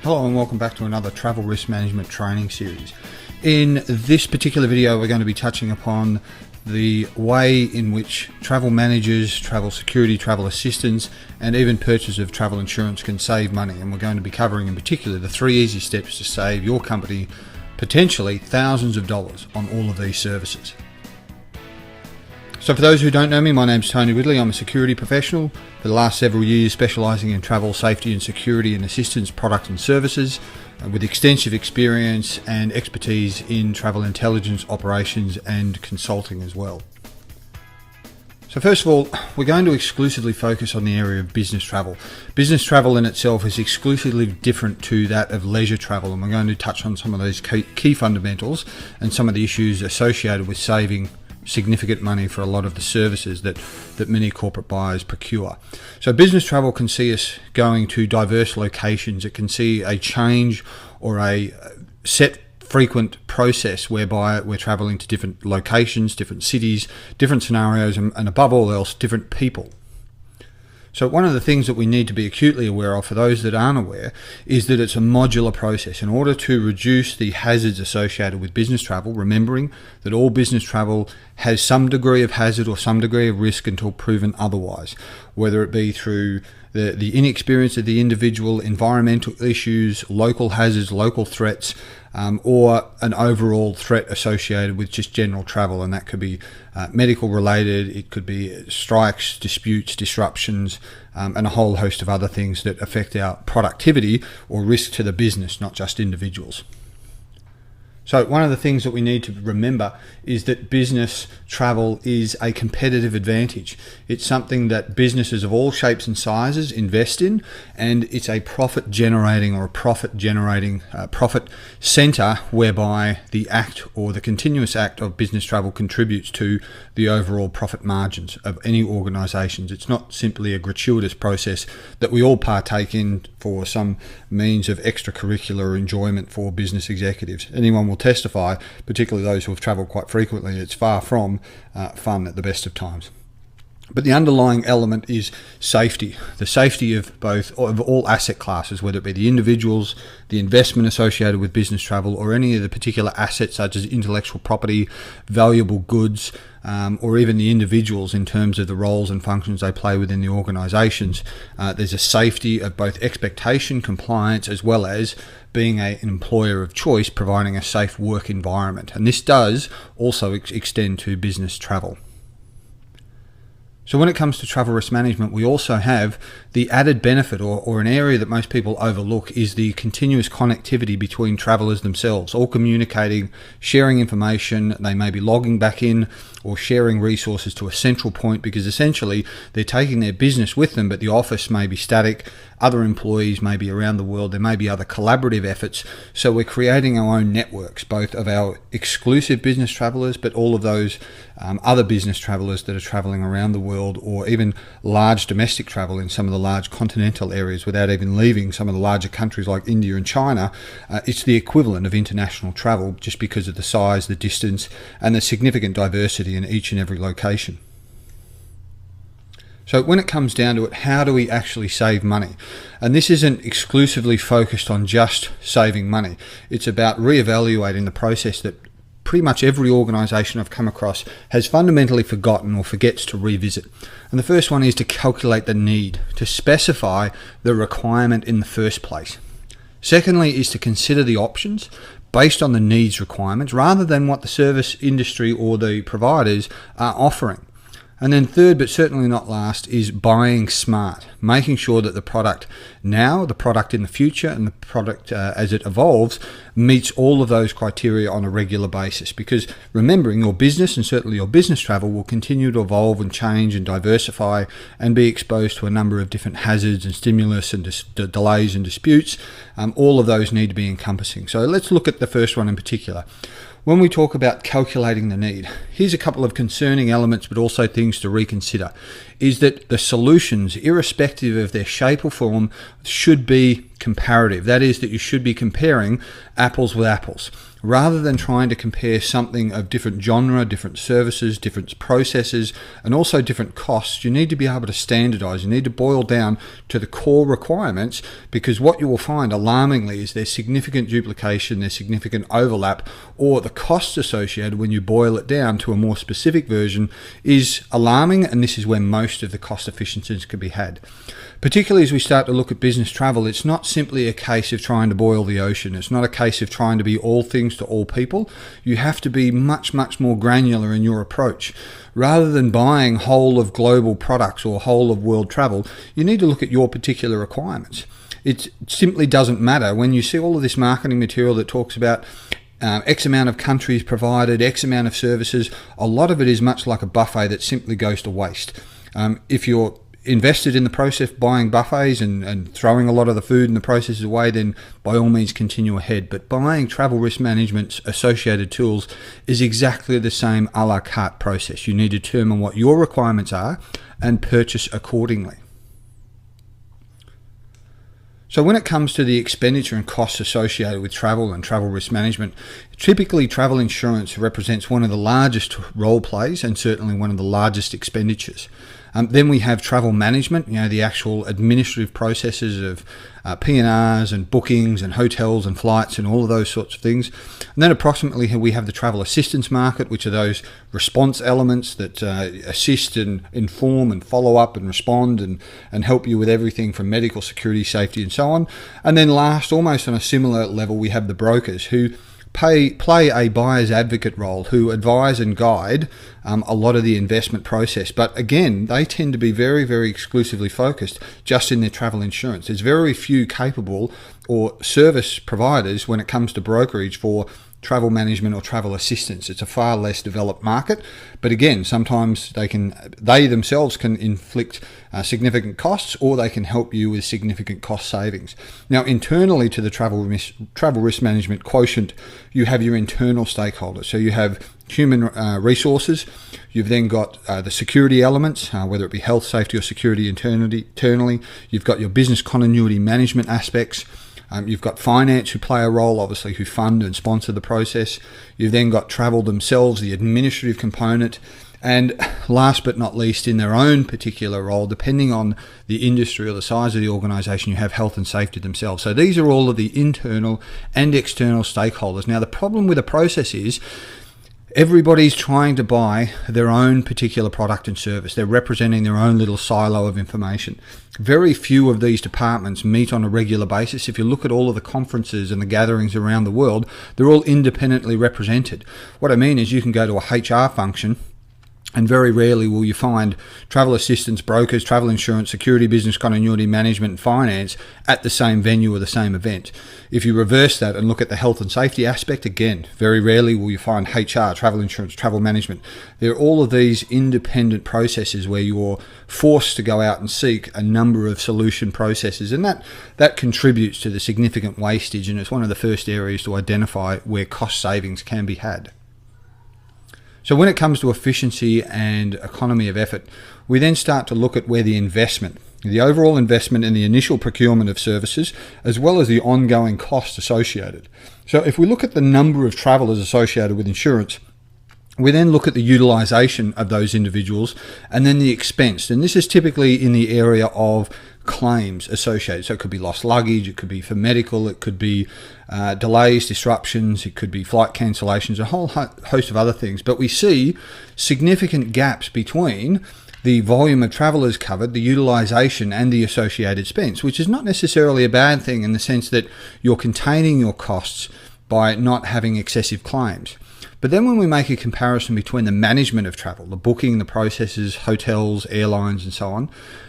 Hello and welcome back to another travel risk management training series. In this particular video, we're going to be touching upon the way in which travel managers, travel security, travel assistants, and even purchase of travel insurance can save money. And we're going to be covering in particular the 3 easy steps to save your company potentially thousands of dollars on all of these services. So for those who don't know me, my name's Tony Ridley. I'm a security professional for the last several years, specialising in travel, safety and security and assistance products and services, with extensive experience and expertise in travel intelligence operations and consulting as well. So first of all, we're going to exclusively focus on the area of business travel. Business travel in itself is exclusively different to that of leisure travel, and we're going to touch on some of those key fundamentals and some of the issues associated with saving significant money for a lot of the services that many corporate buyers procure. So business travel can see us going to diverse locations. It can see a change or a set frequent process whereby we're traveling to different locations, different cities, different scenarios, and above all else, different people. So one of the things that we need to be acutely aware of, for those that aren't aware, is that it's a modular process. In order to reduce the hazards associated with business travel, remembering that all business travel has some degree of hazard or some degree of risk until proven otherwise, whether it be through the inexperience of the individual, environmental issues, local hazards, local threats, or an overall threat associated with just general travel. And that could be medical related, it could be strikes, disputes, disruptions, and a whole host of other things that affect our productivity or risk to the business, not just individuals. So one of the things that we need to remember is that business travel is a competitive advantage. It's something that businesses of all shapes and sizes invest in, and it's a profit center whereby the act or the continuous act of business travel contributes to the overall profit margins of any organizations. It's not simply a gratuitous process that we all partake in for some means of extracurricular enjoyment for business executives. Anyone will testify, particularly those who have travelled quite frequently, it's far from fun at the best of times. But the underlying element is safety, the safety of all asset classes, whether it be the individuals, the investment associated with business travel, or any of the particular assets such as intellectual property, valuable goods, or even the individuals in terms of the roles and functions they play within the organisations. There's a safety of both expectation, compliance, as well as being an employer of choice, providing a safe work environment. And this does also extend to business travel. So when it comes to travel risk management, we also have the added benefit or an area that most people overlook is the continuous connectivity between travellers themselves, all communicating, sharing information. They may be logging back in or sharing resources to a central point, because essentially they're taking their business with them, but the office may be static. Other employees may be around the world. There may be other collaborative efforts. So we're creating our own networks, both of our exclusive business travellers, but all of those other business travellers that are travelling around the world, or even large domestic travel in some of the large continental areas without even leaving some of the larger countries like India and China. It's the equivalent of international travel, just because of the size, the distance, and the significant diversity in each and every location. So when it comes down to it, how do we actually save money? And this isn't exclusively focused on just saving money. It's about reevaluating the process that pretty much every organisation I've come across has fundamentally forgotten or forgets to revisit. And the first one is to calculate the need, to specify the requirement in the first place. Secondly is to consider the options based on the needs requirements rather than what the service industry or the providers are offering. And then third, but certainly not last, is buying smart, making sure that the product now, the product in the future, and the product as it evolves meets all of those criteria on a regular basis. Because remembering, your business and certainly your business travel will continue to evolve and change and diversify and be exposed to a number of different hazards and stimulus and delays and disputes. All of those need to be encompassing. So let's look at the first one in particular. When we talk about calculating the need, here's a couple of concerning elements, but also things to reconsider. is that the solutions, irrespective of their shape or form, should be comparative. That is, that you should be comparing apples with apples. Rather than trying to compare something of different genre, different services, different processes, and also different costs, you need to be able to standardize. You need to boil down to the core requirements, because what you will find alarmingly is there's significant duplication, there's significant overlap, or the costs associated when you boil it down to a more specific version is alarming, and this is where most of the cost efficiencies can be had. Particularly as we start to look at business travel, it's not simply a case of trying to boil the ocean. It's not a case of trying to be all things to all people. You have to be much, much more granular in your approach. Rather than buying whole of global products or whole of world travel, you need to look at your particular requirements. It simply doesn't matter when you see all of this marketing material that talks about X amount of countries provided, X amount of services. A lot of it is much like a buffet that simply goes to waste. If you're invested in the process buying buffets and throwing a lot of the food and the processes away, then by all means continue ahead. But buying travel risk management associated tools is exactly the same a la carte process. You need to determine what your requirements are and purchase accordingly. So when it comes to the expenditure and costs associated with travel and travel risk management, typically travel insurance represents one of the largest role plays and certainly one of the largest expenditures. Then we have travel management, the actual administrative processes of P&Rs and bookings and hotels and flights and all of those sorts of things. And then approximately we have the travel assistance market, which are those response elements that assist and inform and follow up and respond and help you with everything from medical, security, safety and so on. And then last, almost on a similar level, we have the brokers who play a buyer's advocate role, who advise and guide a lot of the investment process. But again, they tend to be very, very exclusively focused just in their travel insurance. There's very few capable or service providers when it comes to brokerage for travel management or travel assistance. It's a far less developed market, but again, sometimes they themselves can inflict significant costs, or they can help you with significant cost savings. Now, internally to the travel risk management quotient, you have your internal stakeholders. So you have human resources. You've then got the security elements, whether it be health, safety, or security internally. You've got your business continuity management aspects. You've got finance who play a role, obviously, who fund and sponsor the process. You've then got travel themselves, the administrative component. And last but not least, in their own particular role, depending on the industry or the size of the organisation, you have health and safety themselves. So these are all of the internal and external stakeholders. Now, the problem with the process is everybody's trying to buy their own particular product and service. They're representing their own little silo of information. Very few of these departments meet on a regular basis. If you look at all of the conferences and the gatherings around the world, they're all independently represented. What I mean is you can go to a HR function, and very rarely will you find travel assistance, brokers, travel insurance, security, business continuity management, and finance at the same venue or the same event. If you reverse that and look at the health and safety aspect, again, very rarely will you find HR, travel insurance, travel management. There are all of these independent processes where you're forced to go out and seek a number of solution processes, and that contributes to the significant wastage, and it's one of the first areas to identify where cost savings can be had. So when it comes to efficiency and economy of effort, we then start to look at where the investment, the overall investment in the initial procurement of services, as well as the ongoing costs associated. So if we look at the number of travellers associated with insurance, we then look at the utilisation of those individuals and then the expense. And this is typically in the area of claims associated. So it could be lost luggage, it could be for medical, it could be delays, disruptions, it could be flight cancellations, a whole host of other things. But we see significant gaps between the volume of travellers covered, the utilisation and the associated expense, which is not necessarily a bad thing in the sense that you're containing your costs by not having excessive claims. But then when we make a comparison between the management of travel, the booking, the processes, hotels, airlines and so on,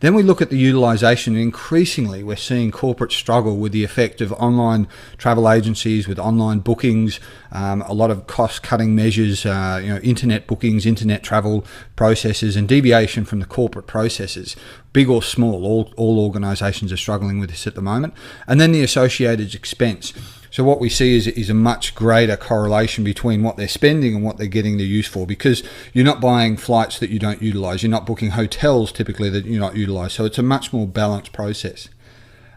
then we look at the utilisation, and increasingly we're seeing corporate struggle with the effect of online travel agencies, with online bookings, a lot of cost-cutting measures, internet bookings, internet travel processes, and deviation from the corporate processes. Big or small, all organisations are struggling with this at the moment. And then the associated expense. So what we see is a much greater correlation between what they're spending and what they're getting their use for, because you're not buying flights that you don't utilise. You're not booking hotels typically that you're not utilise. So it's a much more balanced process.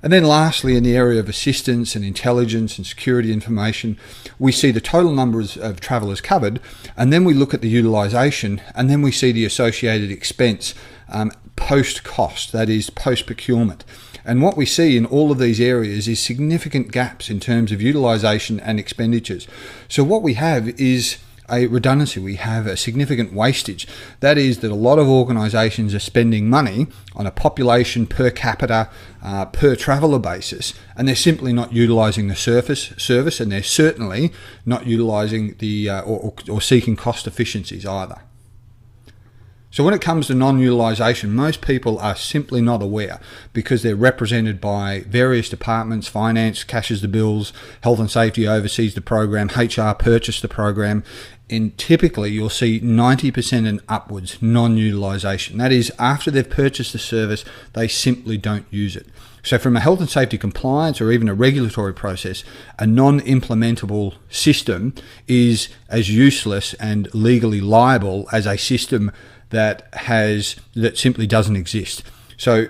And then lastly, in the area of assistance and intelligence and security information, we see the total numbers of travellers covered, and then we look at the utilisation, and then we see the associated expense post-cost, that is post-procurement. And what we see in all of these areas is significant gaps in terms of utilisation and expenditures. So what we have is a redundancy. We have a significant wastage. That is that a lot of organisations are spending money on a population per capita, per traveller basis, and they're simply not utilising the service, and they're certainly not utilising the or seeking cost efficiencies either. So when it comes to non-utilisation, most people are simply not aware, because they're represented by various departments. Finance cashes the bills, health and safety oversees the program, HR purchase the program. And typically you'll see 90% and upwards non-utilisation. That is, after they've purchased the service, they simply don't use it. So from a health and safety compliance or even a regulatory process, a non-implementable system is as useless and legally liable as a system that simply doesn't exist. So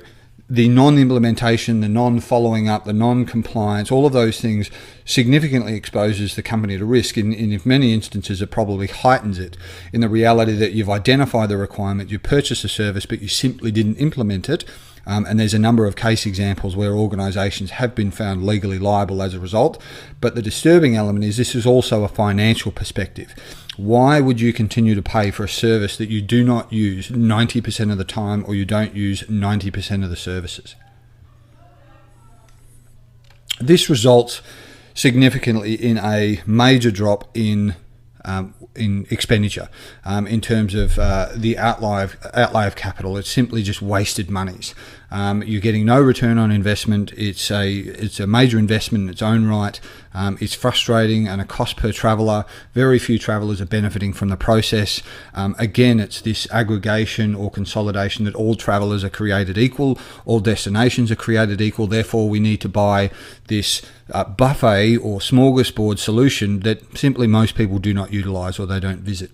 the non-implementation, the non-following up, the non-compliance, all of those things significantly exposes the company to risk. In many instances, it probably heightens it in the reality that you've identified the requirement, you purchased a service, but you simply didn't implement it. And there's a number of case examples where organisations have been found legally liable as a result. But the disturbing element is this is also a financial perspective. Why would you continue to pay for a service that you do not use 90% of the time, or you don't use 90% of the services? This results significantly in a major drop in expenditure in terms of the outlay of capital. It's simply just wasted monies. You're getting no return on investment. It's a major investment in its own right. It's frustrating and a cost per traveller. Very few travellers are benefiting from the process. Again, it's this aggregation or consolidation that all travellers are created equal, all destinations are created equal. Therefore, we need to buy this buffet or smorgasbord solution that simply most people do not utilise or they don't visit.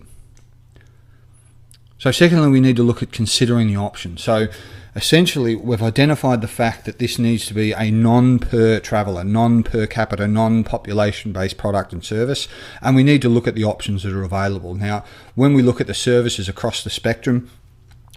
So secondly, we need to look at considering the options. So essentially, we've identified the fact that this needs to be a non-per traveller, non-per capita, non-population based product and service, and we need to look at the options that are available. Now, when we look at the services across the spectrum,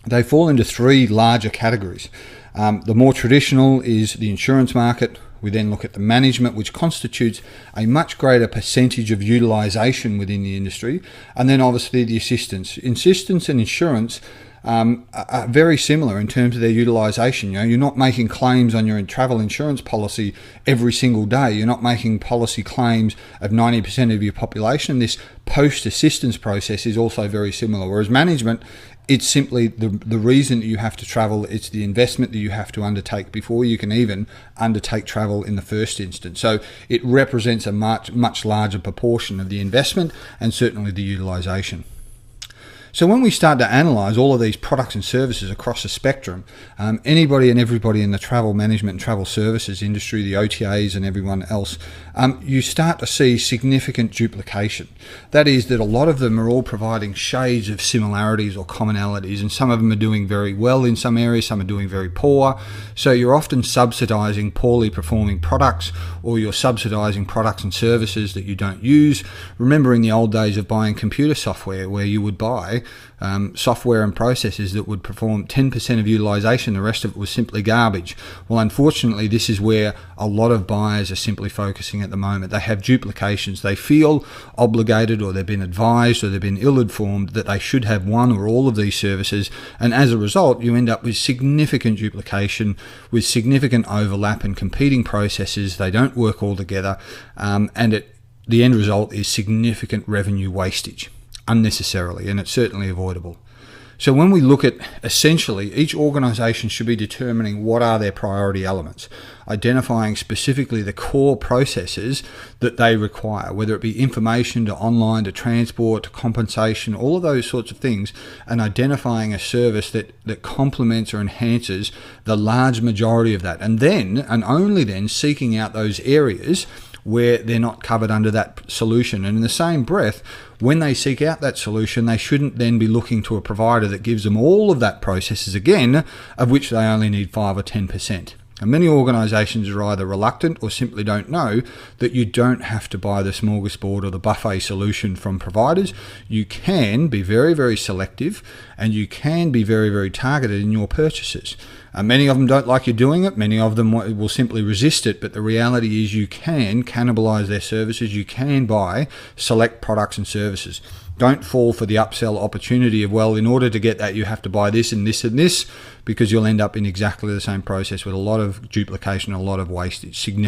they fall into three larger categories. The more traditional is the insurance market. We then look at the management, which constitutes a much greater percentage of utilisation within the industry. And then obviously the assistance. Assistance and insurance are very similar in terms of their utilisation. You know, you're not making claims on your travel insurance policy every single day. You're not making policy claims of 90% of your population. This post-assistance process is also very similar. Whereas management, it's simply the reason that you have to travel. It's the investment that you have to undertake before you can even undertake travel in the first instance. So it represents a much larger proportion of the investment and certainly the utilisation. So when we start to analyse all of these products and services across the spectrum, anybody and everybody in the travel management and travel services industry, the OTAs and everyone else, you start to see significant duplication. That is that a lot of them are all providing shades of similarities or commonalities, and some of them are doing very well in some areas, some are doing very poor. So you're often subsidising poorly performing products, or you're subsidising products and services that you don't use. Remember in the old days of buying computer software, where you would buy software and processes that would perform 10% of utilisation, the rest of it was simply garbage. Well, unfortunately, this is where a lot of buyers are simply focusing at the moment. They have duplications. They feel obligated, or they've been advised, or they've been ill-informed that they should have one or all of these services, and as a result, you end up with significant duplication, with significant overlap and competing processes. They don't work all together, and the end result is significant revenue wastage. Unnecessarily, and it's certainly avoidable. So when we look at, essentially, each organisation should be determining what are their priority elements, identifying specifically the core processes that they require, whether it be information to online to transport to compensation, all of those sorts of things, and identifying a service that complements or enhances the large majority of that, and then, and only then, seeking out those areas where they're not covered under that solution. And in the same breath, when they seek out that solution, they shouldn't then be looking to a provider that gives them all of that processes again, of which they only need 5 or 10%. And many organisations are either reluctant or simply don't know that you don't have to buy the smorgasbord or the buffet solution from providers. You can be very, very selective, and you can be very, very targeted in your purchases. Many of them don't like you doing it. Many of them will simply resist it. But the reality is you can cannibalise their services. You can buy select products and services. Don't fall for the upsell opportunity of, well, in order to get that, you have to buy this and this and this, because you'll end up in exactly the same process with a lot of duplication, a lot of wastage, significant